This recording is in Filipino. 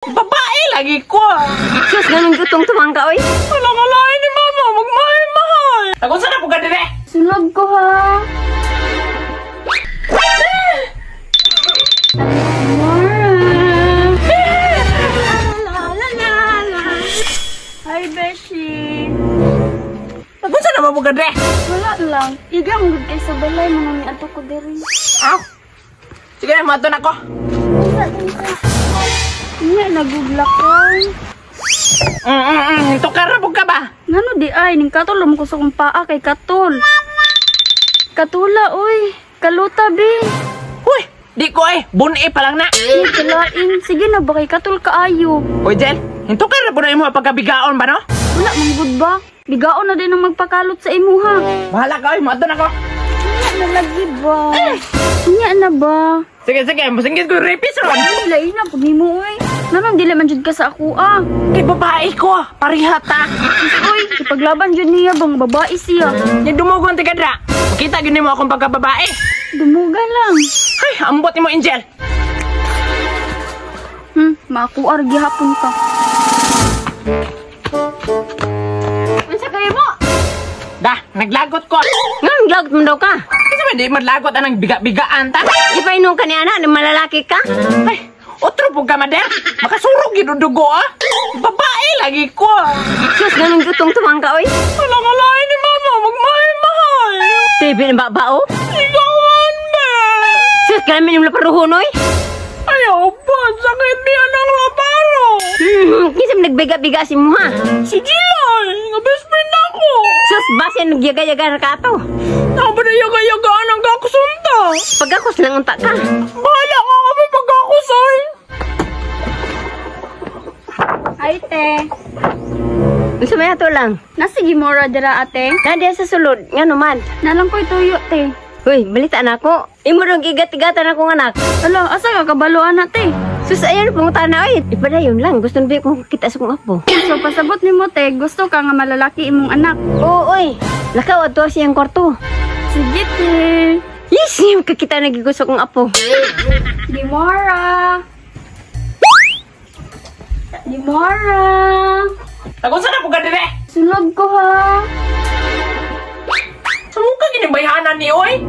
Babae lagi ko. Sus, ganun gutong tumangka, oy. Alang-alain ni mama, magmahal-mahal. Ako saan na po ka dire? Sulog ko, ha. Hi, Beshi. Ako saan na po ka dire? Wala lang. Igang good kay sa balay, mga ato ko diri. Aw. Sige na, mato na ko. Iya, naguglak ko. Ito karabog ka ba? Ngano di ay, ning katol mo ko sa kong paa kay katol. Katula, oy. Kaluta, be. Uy, di ko buni pa lang na. Ay, kalain. Sige na ba kay katol kaayo? Uy, Jel, ito karabog na imo pagkabigaon ba, no? Wala, manggod ba? Bigaon na din ang magpakalot sa imuha. Bahala ka, mato na ko. Iya na lagi ba? Iya na ba? Sige, masingit ko yung rapist ron. Ay, lain na, pag mo, oy. Nanang dili man jud ka sa ako, ah. Kay babae ko, parihata. Uy, ipaglaban jud niya bang babae siya. Yung dumugon ti kadra. Makita gini mo akong pagkababae. Dumuga lang. Ay, ambot ni mo, Angel. Makuar gihapon ka. Unsa kayo mo? Dah, naglagot ko. Ngang lagot mo daw ka. Kasi ba di maglagot anang biga-bigaan ta? Ipainom ka ni ana, na malalaki ka. Ay, otro po ka, mader. Makasurog yung dugo, ah. Babae lagi ko. Sus, ganun gutong tumangka, oy. Alang-alain ni mama, magmahal-mahal. Tibi na babao? Ikawan, ba? Sus, kami yung laparuhon, oy. Ayaw po, sakit niya ng laparo. Kisam nagbiga-biga si mo, ha? Si Gilay, nga best friend ako. Sus, basin nagyaga-yaga na ka to. Ako na yaga-yagaan ang kakusunta. Pagkakos lang unta ka. Bahala ka kami pagkakusay. Ay, te. Gusto mo yato lang? Nasa Gimora dira, ate. Nadia sa sulod. Nga naman. Nalang ko ituyo, te. Uy, balita na ako. Imo rong gigat-igatan akong anak. Alo, asa ka kabaluan na, te? Sus, ayan, pumunta na, oy. Ipadayon lang. Gusto nabay kong kita sa kong apo. So, pasabot ni mo, te. Gusto ka nga malalaki imong anak. Oo, oy. Lakaw, ato siyang kwarto. Sige, te. Yes, yung kakita nagigusto kong apo. Gimora. Gimora. Ako saan na po ka dire? Sulog ko, ha. Sa mukha ginibayhanan ni Oy.